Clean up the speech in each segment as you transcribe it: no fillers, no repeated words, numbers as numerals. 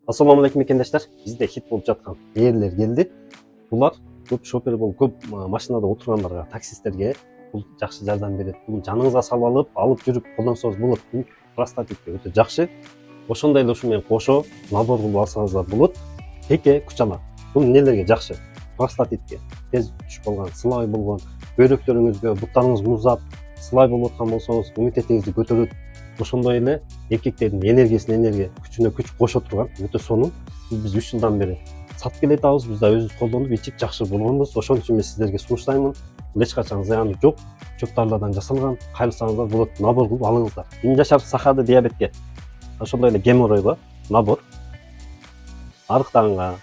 Assalamu alaikum мекендештер. Бизде хит болуп жаткан ээрлер келди. Булар көп шопер болуп, көп машинада отургандарға, таксисттерге бул жакшы жардам берет. Бул жаныңызга салып алып жүрүп колдонсоңуз болот. Бул простатитке өтө жакшы. Ошондой эле ушу менен кошо набор кылып алсаңыздар болот. Теке күчала. Бул нелерге жакшы? Простатитке, тез түшүп калган, сылай болгон, бөйрөктөрүңүзгө, буттарыңыз муздап, сылай болуп аткан болсоңуз, иммунитетиңизди көтөрөт. Ошондой эле эркектердин энергия күчүнө күч кошо турган өтө сонун. Биз 3 жылдан бери сатып келе жатабыз. Биз да өзүбүз колдонуп ичип жакшы болгонбуз. Ошон үчүн мен сиздерге сунуштаймын. Бул эч качан зыяны жок. Чөп тарладан жасалган. Кайрылсаңыздар болот, набор кылып алыңыздар. Жашар сахарды диабетке, ошондой эле геморройго набор. Арыктаганга,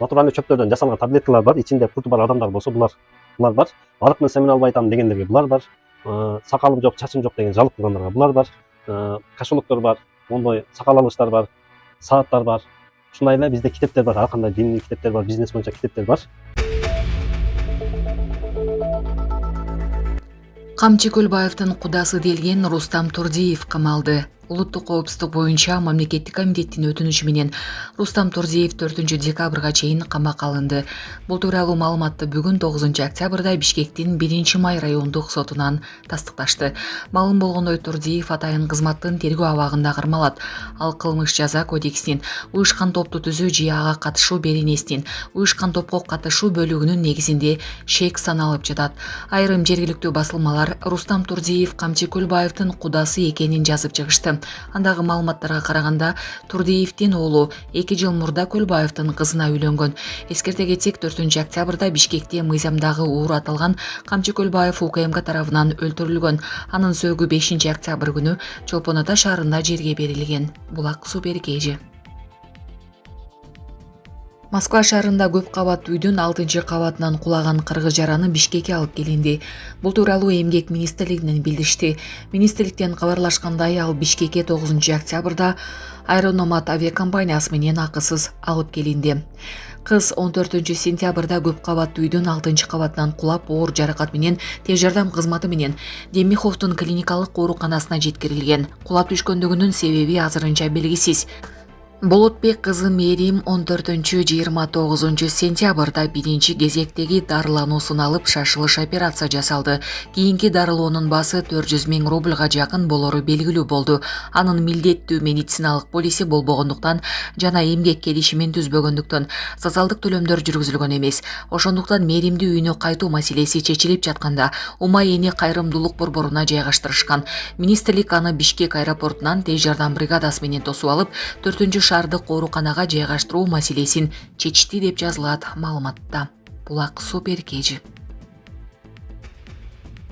натуральный чөптөрдөн жасалган таблеткалар бар. Ичинде курту бар адамдар болсо булар бар. Арык менен семен албай атам дегендерге булар бар. Сакалым жок, чачым жок деген жалык кылгандарга булар бар. Кошелоктор бар, мондой сакал алгычтар бар, сааттар бар. Ушундай эле бизде китептер бар, ар кандай диний китептер бар, бизнес боюнча китептер бар. Камчы Көлбаевдин кудасы делген Рустам Турдиев камалды. Улуттук коопсуздук боюнча мамлекеттик комитеттин өтүнүшү менен Рустам Турдиев 4 декабрга чейин камакка алынды. Бул тууралуу маалыматты бүгүн 9 октябрда Бишкектин 1 май райондук сотунан тастыкташты. Маалым болгондой Турдиев атайын кызматтын тергөө абагында кармалат. Ал кылмыш жаза кодексинин уюшкан топту түзүү же ага катышуу беренесинин уюшкан топко катышуу бөлүгүнүн негизинде шек саналып жатат. Айрым жергиликтүү басылмалар Рустам Турдиев Камчы Көлбаевдин кудасы экенин жазып чыгышты. Андагы маалыматтарга караганда Турдиевдин уулу 2 жыл мурда Көлбаевдин кызына үйлөнгөн. Эскерте кетсек, 4 октябрда Бишкекте мыйзамдагы уур аталган Камчы Көлбаев УКМК тарабынан өлтүрүлгөн. Анын сөөгү 5 октябрь күнү Чолпон Ата шаарында жерге берилген. Булак супер кежи. Москва шаарында көп кабаттуу үйдүн 6 кабатынан кулаган кыргыз жараны Бишкекке алып келинди. Бул тууралуу Эмгек министрлигинен билдиришти. Министрликтен кабарлашкандай, ал Бишкекке 9 октябрда Аэрономат авиакомпаниясы менен акысыз алып келинди. Кыз 14 сентябрда көп кабаттуу үйдүн 6 кабатынан кулап, оор жаракат менен тез жардам кызматы менен Демиховдун клиникалык ооруканасына жеткирилген. Кулап түшкөндүгүнүн себеби азырынча белгисиз. Болотбек кызы Мерим 14-29 сентябрда биринчи кезектеги дарылануусун алып шашылыш операция жасалды. Кийинки дарылоонун баасы 400 000 рубльга жакын болору белгилүү болду. Анын милдеттүү медициналык полиси болбогондуктан жана эмгек келишимин түзбөгөндүктөн социалдык төлөмдөр жүргүзүлгөн эмес. Ошондуктан Меримди үйүнө кайтуу маселеси чечилип жатканда Умай эни кайрымдуулук борборуна жайгаштырышкан. Министрлик аны Бишкек аэропортунан тез жардам бригадасы менен тосуп алып 4 шаардык ооруканага жайгаштыруу маселесин чечти деп жазылат маалыматта. Булак супер кежи.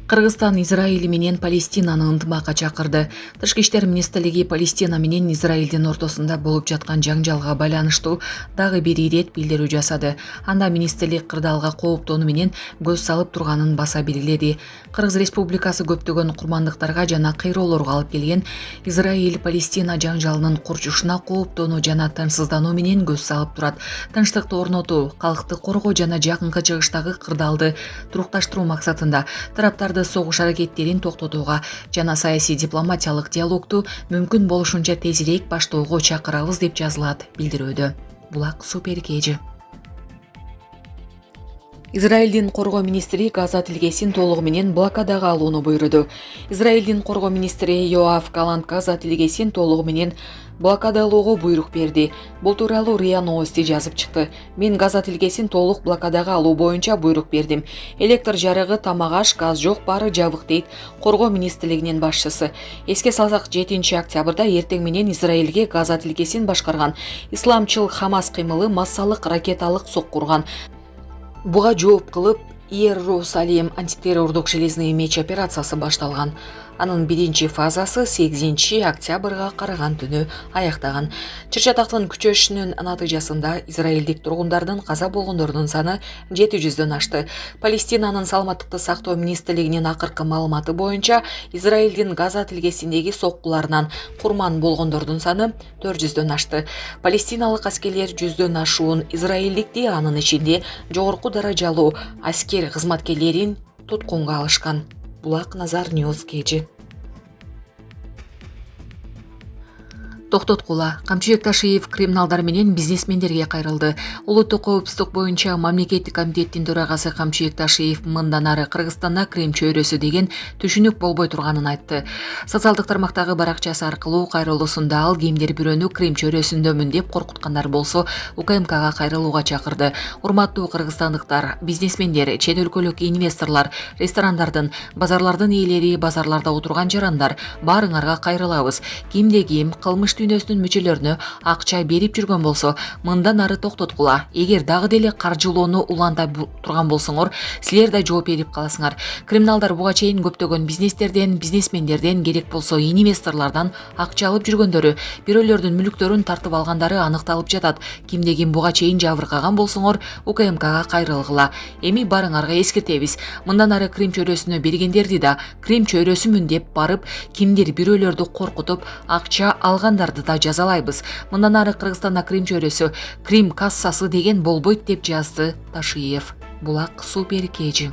Кыргызстан Израиль менен Палестинаны ынтымакка чакырды. Тышкы иштер министрлиги Палестина менен Израилдин ортосунда болуп жаткан жаңжалга байланыштуу дагы бир ирет билдирүү жасады. Анда министрлик кырдаалга кооптонуу менен көз салып турганын баса белгиледи. Кыргыз Республикасы көптөгөн курмандыктарга жана кыйроолорго алып келген Израиль-Палестина жаңжалынын курчушуна кооптонуу жана тынчсыздануу менен көз салып турат. Тынчтыкты орнотуу, калкты коргоо жана жакынкы чыгыштагы кырдаалды турукташтыруу максатында тараптарды согуш аракеттерин токтотууга жана саясий дипломатиялык диалогду мүмкүн болушунча тезирээк баштоого чакырабыз деп жазылат билдирүүдө. Булак супер кежи. Израилдин коргоо министри Газа тилкесин толугу менен блокадага алууну буйруду. Израилдин коргоо министри Йоав Галант Газа тилкесин толугу менен блокадалоого буйрук берди. Бул тууралуу РИА Новости жазып чыкты. Мен Газа тилкесин толук блокадага алуу боюнча буйрук бердим. Электр жарыгы, тамак аш, газ жок, баары жабык дейт коргоо министрлигинин башчысы. Эске салсак, 7 октябрда эртең менен Израилге Газа тилкесин башкарган исламчыл Хамас кыймылы массалык ракеталык сокку урган. Буга жооп кылып Иерусалим антитеррордук железный меч операциясы башталган. Анын биринчи фазасы 8 октябрга караган түнү аяктаган. Чыр-чатактын күчөшүнүн натыйжасында израилдик тургундардын каза болгондордун саны 700дөн ашты. Палестинанын саламаттыкты сактоо министрлигинин акыркы маалыматы боюнча Израилдин Газа тилкесиндеги соккуларынан курман болгондордун саны 400дөн ашты. Палестиналык аскерлер 100дөн ашуун израилдикти, анын ичинде жогорку даражалуу аскер кызматкерлерин туткунга алышкан. Булак Назар Ньюс кежи. Токтоткула Камчыбек Ташиев криминалдар менен бизнесмендерге кайрылды. Улуттук коопсуздук боюнча мамлекеттик комитеттин төрагасы Камчыбек Ташиев мындан ары Кыргызстанда Крим чөйрөсү деген түшүнүк болбой турганын айтты. Социалдык тармактагы баракчасы аркылуу кайрылуусунда ал кимдир бирөөнү Крим чөйрөсүндөмүн деп коркуткандар болсо УКМКга кайрылууга чакырды. Урматтуу кыргызстандыктар, бизнесмендер, чет өлкөлүк инвесторлор, ресторандардын, базарлардын ээлери, базарларда отурган жарандар баарыңарга кайрылабыз. Кимде ким кылмыш дүйнөсүнүн мүчөлөрүнө акча берип жүргөн болсо, мындан ары токтоткула. Эгер дагы деле каржылоону улантап турган болсоңор, силер да жооп берип каласыңар. Криминалдар буга чейин көптөгөн бизнестерден, бизнесмендерден, керек болсо инвесторлордон акча алып жүргөндөрү, бирөөлөрдүн мүлктөрүн тартып алгандары аныкталып жатат. Кимде ким буга чейин жабыркаган болсоңор, УКМКга кайрылгыла. Эми барыңарга эскертебиз. Мындан ары Крим чөйрөсүнө бергендерди да Крим чөйрөсүмүн деп барып, кимдир бирөөлөрдү коркутуп, акча алгандарды да жазалайбыз. Мындан ары Кыргызстанда Крим чөйрөсү, Крим кассасы деген болбойт деп жазды Ташиев. Булак Супер Кежи.